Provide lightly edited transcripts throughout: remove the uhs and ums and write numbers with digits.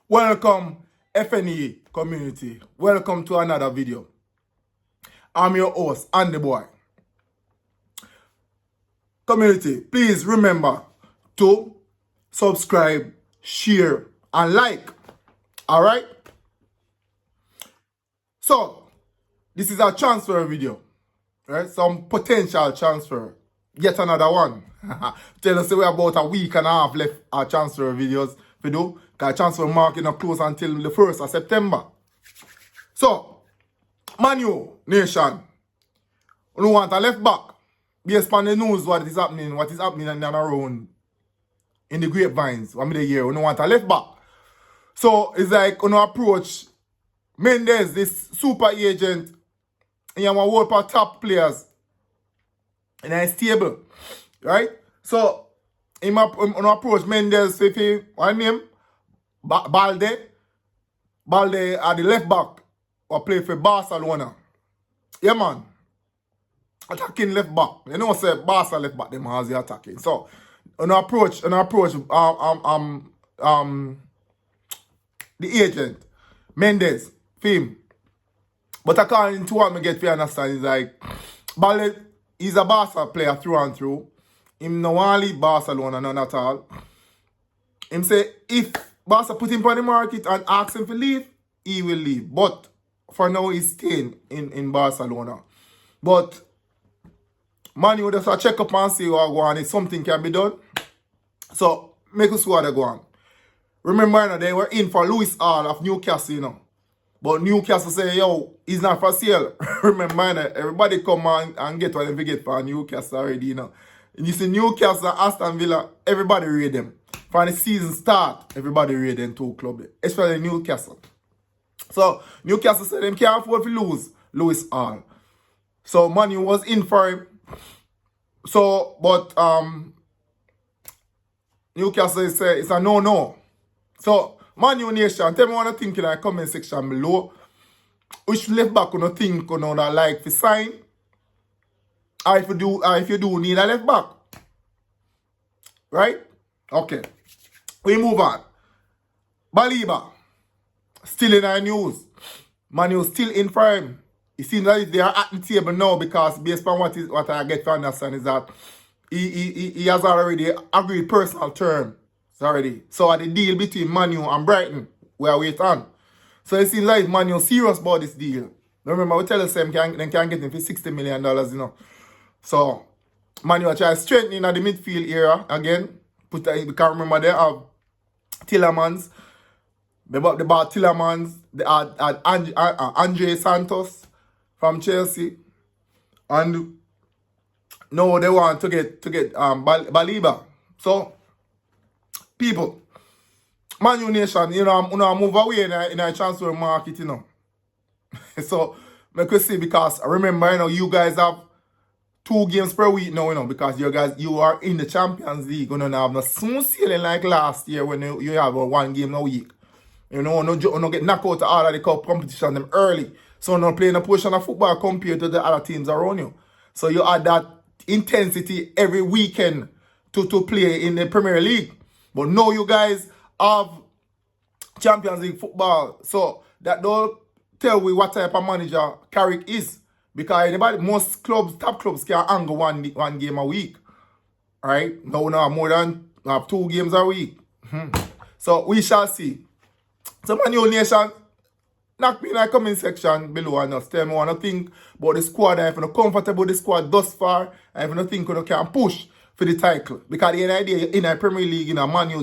Welcome FNE community. Welcome to another video. I'm your host, Andy Boy. Community, please remember to subscribe, share, and like. Alright? So, this is a transfer video. Right? Some potential transfer. Yet another one. Tell us we're about a week and a half left our transfer videos to do. Because transfer market not close until the 1st of September. So, Manu Nation, we want a left back. Based on the news what is happening and around in the grapevines. What I hear, we want a left back. So, it's like we approach Mendes, this super agent, and you want to work for top players in a stable. Right? So, we approach Mendes with one name. Balde are the left back or play for Barcelona. Yeah, man. Attacking left back. You know, say Barca left back, them has the attacking. So, an approach, the agent, Mendes, him. But according to what I get to understand is like, Balde is a Barca player through and through. Him no want leave Barcelona, none at all. Him say, if Barca put him on the market and ask him to leave, he will leave. But for now, he's staying in Barcelona. But man, you just check up and see what go on. If something can be done. So, make us see what they go on. Remember, they were in for Lewis Hall of Newcastle, you know. But Newcastle say, yo, he's not for sale. Remember, everybody come and get what they get for Newcastle already, you know. And you see Newcastle, Aston Villa, everybody read them. From the season start, everybody read them two clubs, especially Newcastle. So, Newcastle said they can't afford to lose Lewis Hall. So, money was in for him. So, but Newcastle say it's a no-no. So, Man U Nation, tell me what you think in the comment section below. Which left back you think you that like to sign? Or if you do need a left back. Right? Okay. We move on. Baleba. Still in our news. Man U still in for him. It seems that they are at the table now because based on what I get to understand is that he has already agreed personal terms already. So the deal between Man U and Brighton, we are waiting on. So it seems like Man U serious about this deal. Remember, we tell us they can get him for $60 million, you know. So Man U are trying to strengthen in the midfield area again. Because remember they have Tillemans. They bought Tillemans. They had Andre Santos from Chelsea, and now they want to get Baleba. So, people, Man U Nation, you know, move away in a transfer market, you know. So, make us see, because remember, you know, you guys have 2 games per week now, you know, because you are in the Champions League. You don't have no smooth sailing like last year when you have 1 game a week. You know, no get knocked out of all of the cup competition them early. So not playing a portion of football compared to the other teams around you. So you add that intensity every weekend to play in the Premier League. But now you guys have Champions League football. So that don't tell we what type of manager Carrick is. Because most clubs, top clubs, can handle one game a week. Alright? Now we have more than 2 games a week. So we shall see. So Man U Nation, knock me in the comment section below and just tell me what you think about the squad, and if you're not comfortable with the squad thus far, and if you think you can push for the title. Because the idea in the Premier League, you know, Man U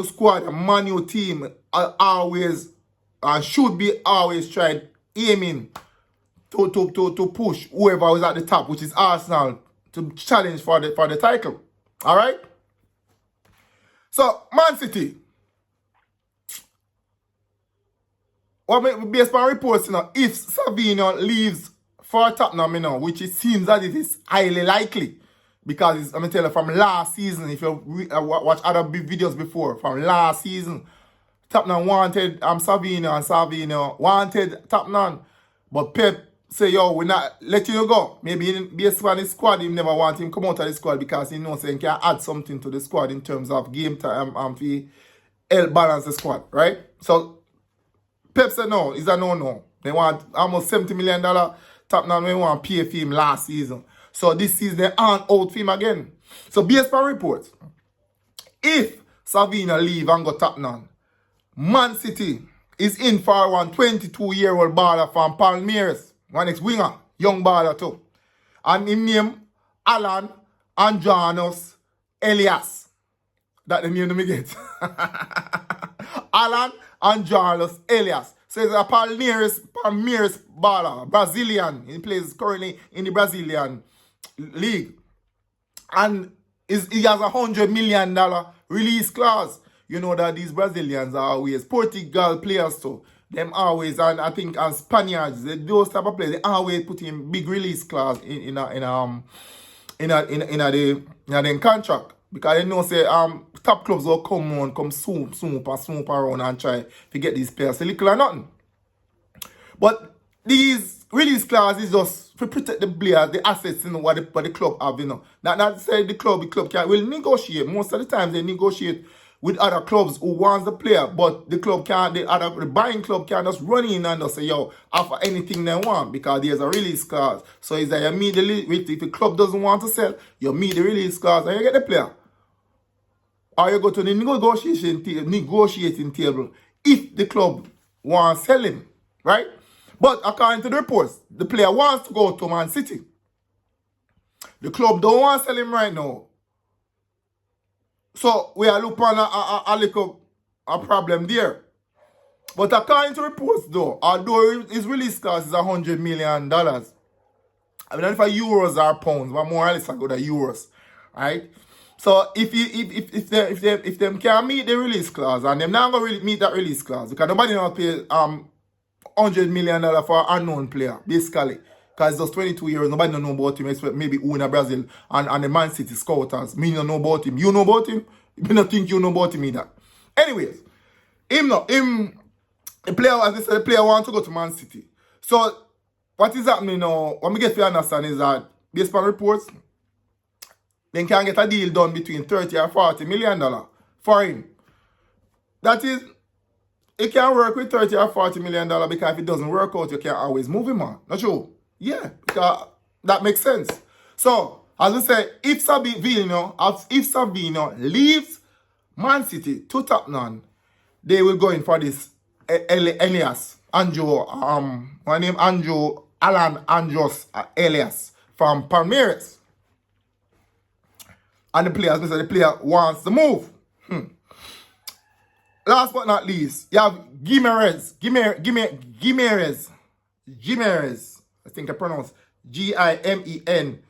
squad, a Man U team are always and should be always tried aiming to push whoever is at the top, which is Arsenal, to challenge for the title. Alright? So, Man City. Based on reports, you know, if Sabino leaves for Tottenham, you know, which it seems that it is highly likely, because I'm going to tell you from last season, if you watch other videos before, from last season, Tottenham wanted Sabino and Sabino wanted Tottenham, but Pep say, yo, we not let you go. Maybe based on his squad, he never want him come out of the squad because he knows he can add something to the squad in terms of game time and he help balance the squad, right? So Pep said no, it's a no. They want almost $70 million Tottenham. They want to pay for him last season. So this season they aren't out for him again. So based on reports, if Sabino leave and go Tottenham, Man City is in for one 22-year-old baller from Palmeiras. One ex-winger, young baller too. And him name Arnaus Elias. That the name me get. Arnaus Elias. So he's a Palmeiras baller, Brazilian. He plays currently in the Brazilian league. And he has $100 million release clause. You know that these Brazilians are always Portugal players too. Them always, and I think as Spaniards, those type of players, they always put in big release clause in the contract. Because they know say top clubs will come swoop around and try to get these players a little or nothing. But these release clauses just to protect the players, the assets, what the club have, Not say the club will negotiate. Most of the time they negotiate with other clubs who wants the player, but the club can't, the buying club can't just run in and just say, yo, offer anything they want because there's a release clause. So it's like you meet if the club doesn't want to sell, you meet the release clause and you get the player. Or you go to the negotiating table if the club wants to sell him, right? But according to the reports, the player wants to go to Man City. The club don't want to sell him right now. So we are looking at a little problem there. But according to reports though, although his release cost is $100 million, I mean if for euros or pounds, but more or less I go to euros, right? So if them can meet the release clause and them not gonna meet that release clause because nobody not pay $100 million for an unknown player, basically. Because it's just 22 years, nobody don't know about him, except maybe who in Brazil and the Man City scouters. Me don't know about him. You know about him? You don't think you know about him either. Anyways, the player, as I said, the player wants to go to Man City. So, what is happening now, what we get to understand is that, based on reports, they can get a deal done between $30 or $40 million for him. That is, it can work with $30 or $40 million because if it doesn't work out, you can always move him on. Not true? Yeah, because that makes sense. So, as I say, if Sabino leaves Man City to Tottenham, they will go in for this Elias, my name Arnaus Elias from Palmeiras. And the player wants to move. Last but not least, you have Gimenez. I think I pronounce Gimenez.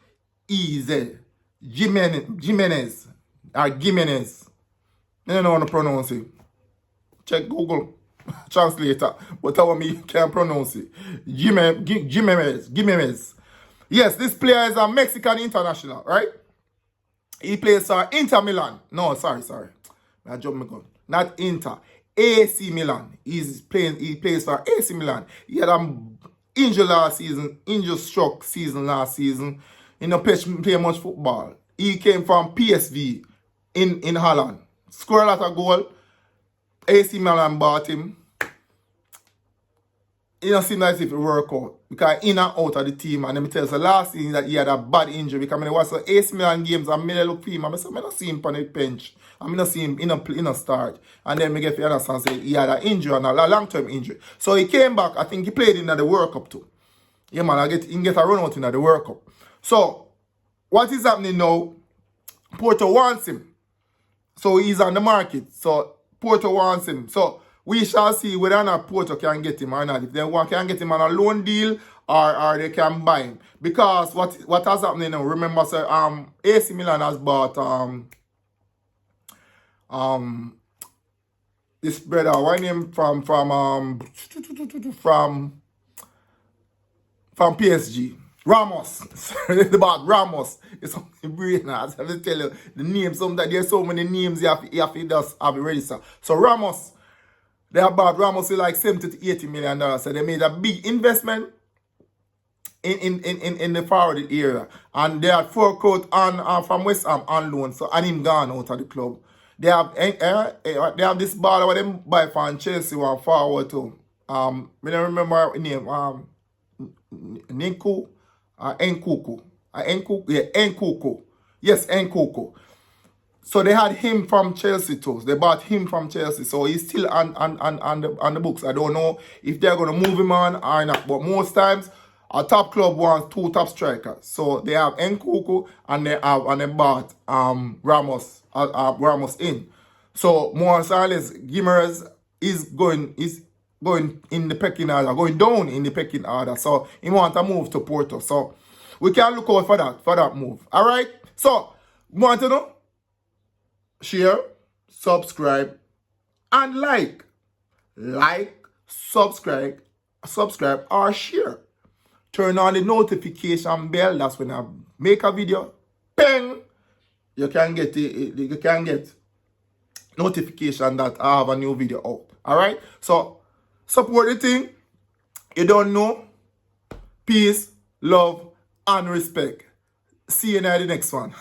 Gimenez. Or Gimenez. I don't know how to pronounce it. Check Google Translator. But how me can pronounce it. Gimenez. Yes, this player is a Mexican international, right? He plays for Inter Milan. No, sorry. I jumped my gun. Not Inter. AC Milan. He plays for AC Milan. He had injury struck season last season. He didn't play much football. He came from PSV in Holland. Scored a lot of goal. AC Milan bought him. It don't seem like if it work out. Because in and out of the team. And let me tell you, so last season that he had a bad injury. Because when I watch the AC Milan games, I look for him. I don't see him on the bench. I don't see him in a start. And then I get to understand say he had an injury and a long-term injury. So he came back. I think he played in the World Cup too. Yeah, man, he get a run out in the World Cup. So, what is happening now? Porto wants him. So, he's on the market. So, Porto wants him. So, we shall see whether or not Porto can get him or not. If they can get him on a loan deal or they can buy him. Because what has happened now, remember, sir, AC Milan has bought this brother, what name from PSG. Ramos. It's about Ramos. It's something brilliant. I have to tell you the names. There's so many names you have to just have it registered. So Ramos, they have bought Ramos for like $70 to $80 million. So they made a big investment. in the forward area. And they had 4 coat on from West Ham on loan. So and him gone out of the club. They have this ball where them buy from Chelsea one forward too. I don't remember his name. Ninku, Nkuku. Nkuku, yeah, Nkuku. Yes, Nkuku. So they had him from Chelsea too. They bought him from Chelsea. So he's still on the books. I don't know if they're going to move him on or not. But most times, a top club wants 2 top strikers. So they have Nkuku and they bought Ramos in. So more or less, Gimerez is going in the pecking order, going down in the pecking order. So he want to move to Porto. So we can look out for that move. Alright? So, want to know? Share, subscribe, and like. Like, subscribe, or share. Turn on the notification bell. That's when I make a video. Ping! You can get notification that I have a new video out. Alright? So, support the thing. You don't know. Peace, love, and respect. See you in the next one.